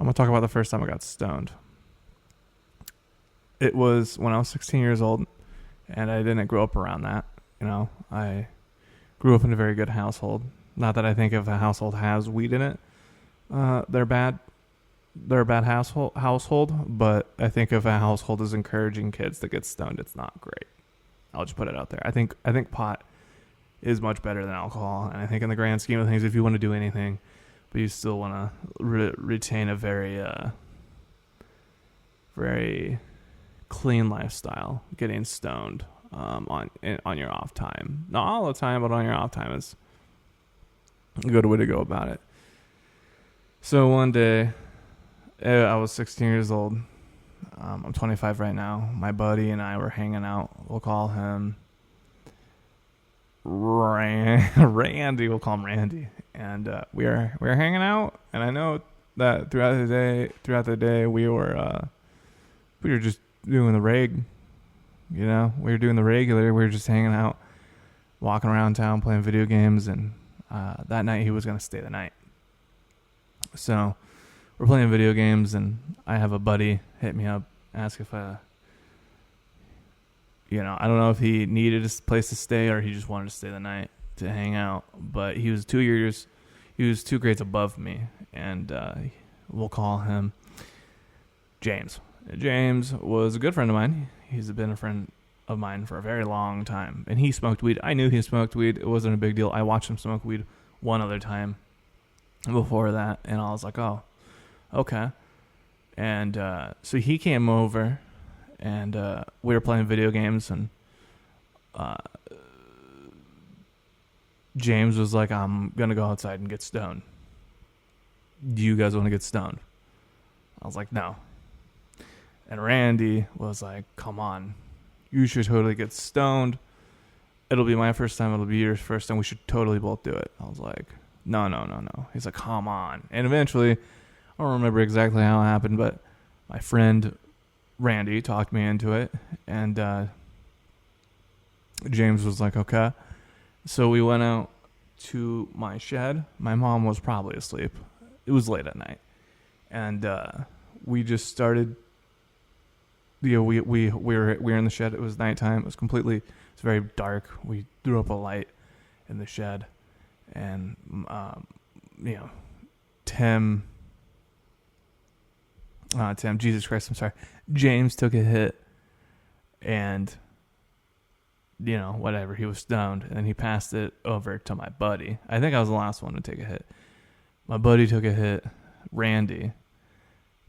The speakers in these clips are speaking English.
I'm going to talk about the first time I got stoned. It was when I was 16 years old, and I didn't grow up around that. I grew up in a very good household. Not that I think if a household has weed in it, they're bad. They're a bad household, but I think if a household is encouraging kids to get stoned, it's not great. I'll just put it out there. I think pot is much better than alcohol, and I think in the grand scheme of things, if you want to do anything, but you still want to retain a very, very clean lifestyle, getting stoned on your off time, not all the time, but on your off time is a good way to go about it. So one day, I was 16 years old. I'm 25 right now. My buddy and I were hanging out. We'll call him Randy. We'll call him Randy. And we were hanging out. And I know that throughout the day, we were just doing the reg. We were doing the regular. We were just hanging out, walking around town, playing video games. And that night, he was going to stay the night. So we're playing video games, and I have a buddy hit me up, ask if I don't know if he needed a place to stay or he just wanted to stay the night to hang out. But he was 2 grades above me, and we'll call him James. James was a good friend of mine. He's been a friend of mine for a very long time, and he smoked weed. I knew he smoked weed. It wasn't a big deal. I watched him smoke weed one other time before that, and I was like, oh, okay. And so he came over, and we were playing video games, and James was like, I'm going to go outside and get stoned. Do you guys want to get stoned? I was like, no. And Randy was like, come on. You should totally get stoned. It'll be my first time. It'll be your first time. We should totally both do it. I was like, no. He's like, come on. And eventually, I don't remember exactly how it happened, but my friend Randy talked me into it. And James was like, okay. So we went out to my shed. My mom was probably asleep. It was late at night. And we just started, we were in the shed. It was nighttime. It was very dark. We threw up a light in the shed. And, Tim, Jesus Christ, I'm sorry. James took a hit, and, whatever, he was stoned, and he passed it over to my buddy. I think I was the last one to take a hit. My buddy took a hit. Randy.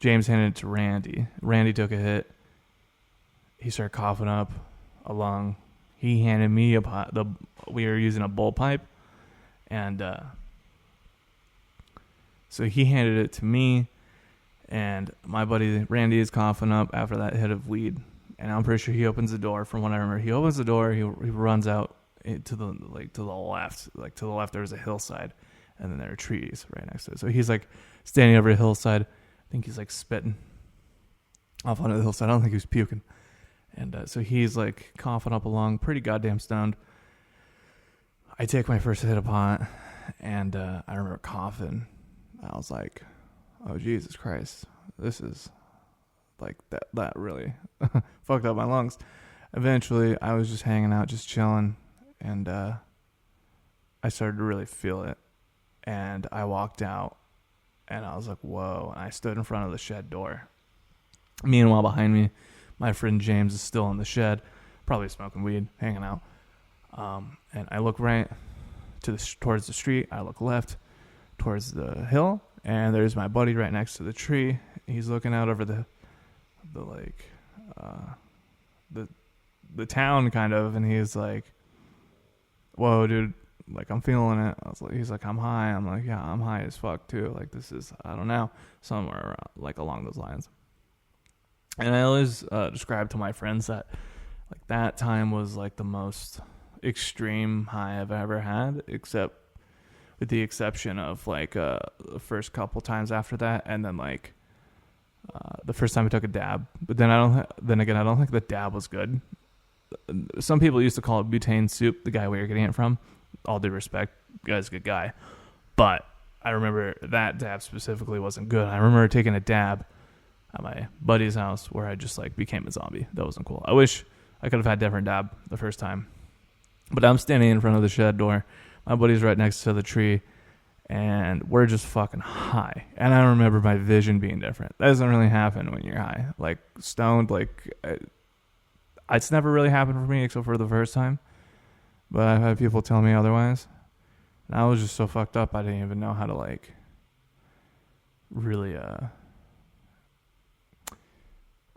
James handed it to Randy. Randy took a hit. He started coughing up a lung. He handed me we were using a bowl pipe, and so he handed it to me, and my buddy Randy is coughing up after that hit of weed, and I'm pretty sure he opens the door. From what I remember, he opens the door, he runs out to the left. Like to the left, there's a hillside, and then there are trees right next to it. So he's like standing over a hillside. I think he's like spitting off onto the hillside. I don't think he was puking. And so he's like coughing up a lung, pretty goddamn stoned. I take my first hit of pot, and I remember coughing. I was like, oh, Jesus Christ. This is like that really fucked up my lungs. Eventually, I was just hanging out, just chilling, and I started to really feel it. And I walked out, and I was like, whoa. And I stood in front of the shed door. Meanwhile, behind me, my friend James is still in the shed, probably smoking weed, hanging out. And I look right towards the street. I look left towards the hill, and there's my buddy right next to the tree. He's looking out over the town kind of, and he's like, whoa, dude, like I'm feeling it. He's like, I'm high. I'm like, yeah, I'm high as fuck too. Like this is, I don't know, somewhere around, like along those lines. And I always describe to my friends that like that time was like the most extreme high I've ever had, except with the exception of like the first couple times after that, and then like the first time I took a dab. But then I don't think the dab was good. Some people used to call it butane soup, the guy we were getting it from. All due respect, guy's a good guy. But I remember that dab specifically wasn't good. I remember taking a dab at my buddy's house where I just like became a zombie. That wasn't cool. I wish I could have had different dab the first time. But I'm standing in front of the shed door. My buddy's right next to the tree, and we're just fucking high. And I remember my vision being different. That doesn't really happen when you're high. Like stoned, like it's never really happened for me except for the first time. But I've had people tell me otherwise. And I was just so fucked up I didn't even know how to like really I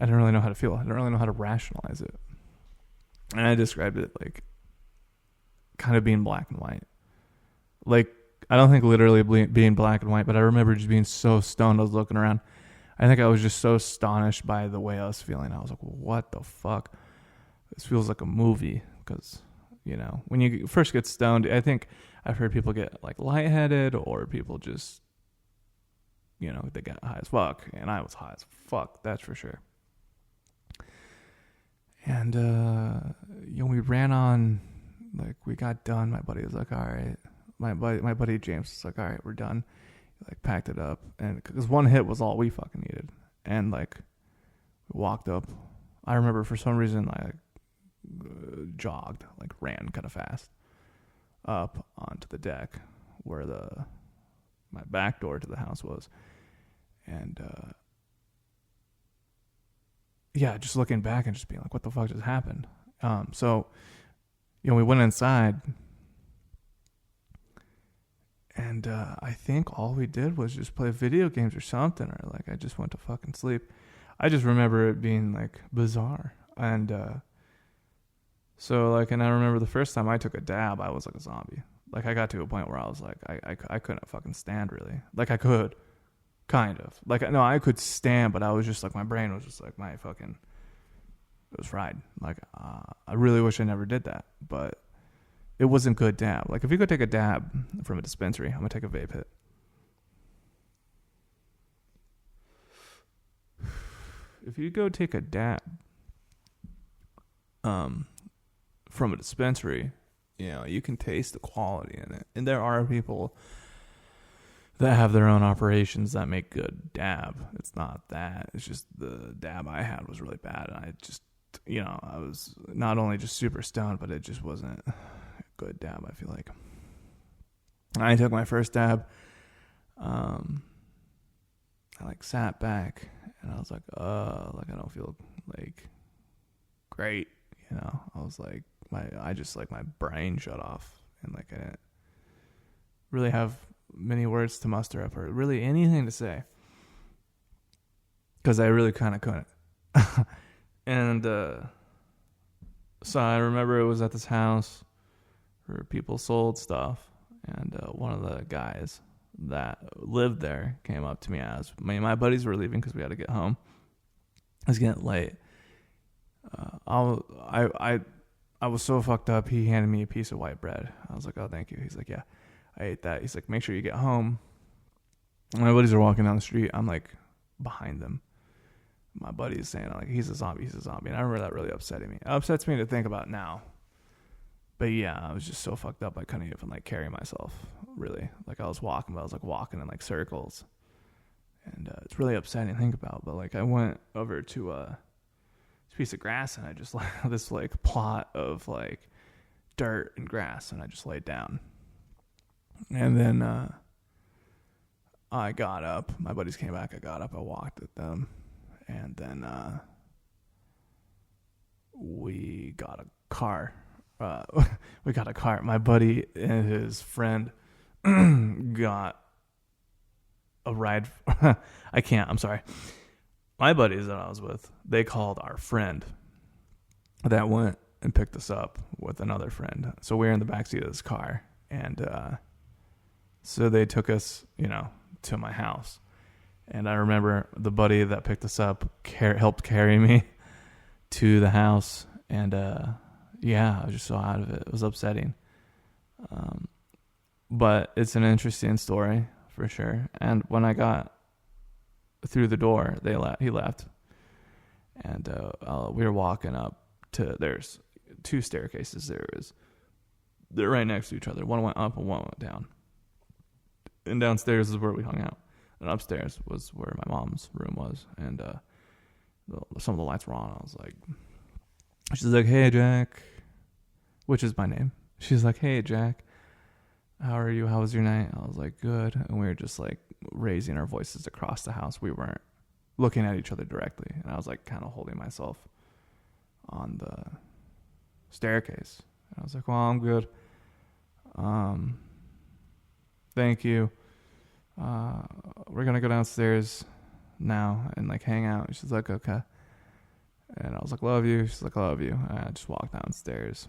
didn't really know how to feel. I didn't really know how to rationalize it. And I described it like kind of being black and white. Like, I don't think literally being black and white, but I remember just being so stoned. I was looking around. I think I was just so astonished by the way I was feeling. I was like, what the fuck? This feels like a movie. Because, you know, when you first get stoned, I think I've heard people get like lightheaded, or people just, you know, they get high as fuck. And I was high as fuck, that's for sure. And, you know, we ran on, like, we got done. My buddy was like, all right. My buddy James was like, all right, we're done. He, like, packed it up. And because one hit was all we fucking needed. And, like, we walked up. I remember for some reason, I jogged, like, ran kind of fast up onto the deck where my back door to the house was. And, yeah, just looking back and just being like, what the fuck just happened? So, you know, we went inside, and I think all we did was just play video games or something, or like I just went to fucking sleep. I just remember it being like bizarre. And so like, and I remember the first time I took a dab, I was like a zombie. Like I got to a point where I was like, I couldn't fucking stand really. Like I could, kind of. Like, no, I could stand, but I was just like, my brain was just like, it was fried. Like, I really wish I never did that, but it wasn't good dab. Like, if you go take a dab from a dispensary, I'm gonna take a vape hit. If you go take a dab, from a dispensary, you know, you can taste the quality in it. And there are people that have their own operations that make good dab. It's not that. It's just the dab I had was really bad. And I just, you know, I was not only just super stoned, but it just wasn't a good dab, I feel like. I took my first dab. I like sat back and I was like, I don't feel like great. You know, I was like, my brain shut off, and like I didn't really have many words to muster up or really anything to say, because I really kind of couldn't. And so I remember it was at this house where people sold stuff, and one of the guys that lived there came up to me as my buddies were leaving because we had to get home. It was getting late. I was so fucked up. He handed me a piece of white bread. I was like, oh, thank you. He's like, yeah, I ate that. He's like, make sure you get home. My buddies are walking down the street. I'm like behind them. My buddy is saying, like, he's a zombie. And I remember that really upsetting me. It upsets me to think about now. But yeah, I was just so fucked up. I couldn't even like carry myself really. Like I was walking, but I was like walking in like circles. And it's really upsetting to think about. But like I went over to this piece of grass, and I just like this like plot of like dirt and grass, and I just laid down. And then I got up. My buddies came back. I got up. I walked with them. And then we got a car. My buddy and his friend got a ride. I'm sorry. My buddies that I was with, they called our friend that went and picked us up with another friend. So we were in the backseat of this car. And so they took us, you know, to my house. And I remember the buddy that picked us up helped carry me to the house. And yeah, I was just so out of it. It was upsetting. But it's an interesting story for sure. And when I got through the door, he left. And we were walking up to, there's two staircases. They're right next to each other. One went up and one went down. And downstairs is where we hung out. And upstairs was where my mom's room was. And some of the lights were on. I was like, she's like, hey, Jack, which is my name. She's like, hey, Jack, how are you? How was your night? I was like, good. And we were just like raising our voices across the house. We weren't looking at each other directly. And I was like kind of holding myself on the staircase. And I was like, well, I'm good. Thank you. We're going to go downstairs now and like hang out. She's like, okay. And I was like, love you. She's like, love you. And I just walked downstairs.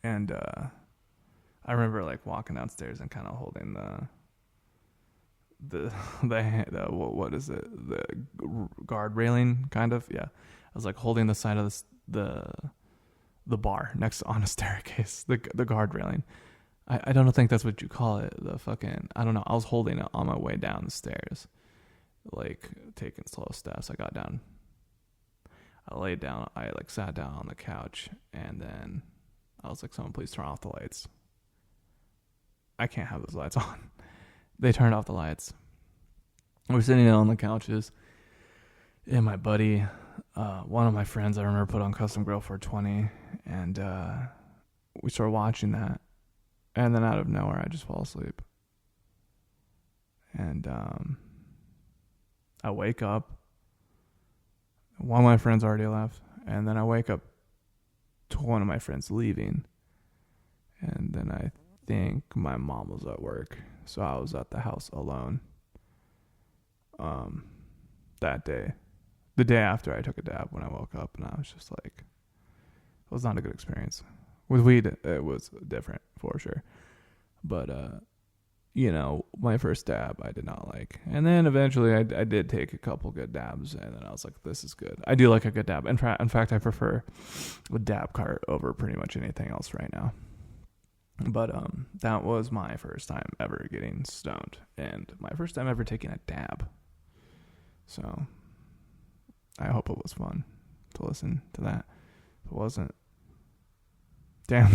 And I remember like walking downstairs and kind of holding the what is it? The guard railing, kind of. Yeah. I was like holding the side of the bar next on a staircase, the guard railing. I don't think that's what you call it. I don't know. I was holding it on my way down the stairs, like taking slow steps. I got down. I laid down. I like sat down on the couch, and then I was like, "Someone please turn off the lights. I can't have those lights on." They turned off the lights. We're sitting on the couches, and my buddy, one of my friends, I remember, put on Custom Grill 420, and we started watching that. And then out of nowhere, I just fall asleep. And I wake up. One of my friends already left. And then I wake up to one of my friends leaving. And then I think my mom was at work. So I was at the house alone that day. The day after I took a dab when I woke up. And I was just like, it was not a good experience. With weed, it was different for sure. But, my first dab I did not like. And then eventually I did take a couple good dabs. And then I was like, this is good. I do like a good dab. In fact, I prefer a dab cart over pretty much anything else right now. But that was my first time ever getting stoned. And my first time ever taking a dab. So I hope it was fun to listen to that. If it wasn't, damn.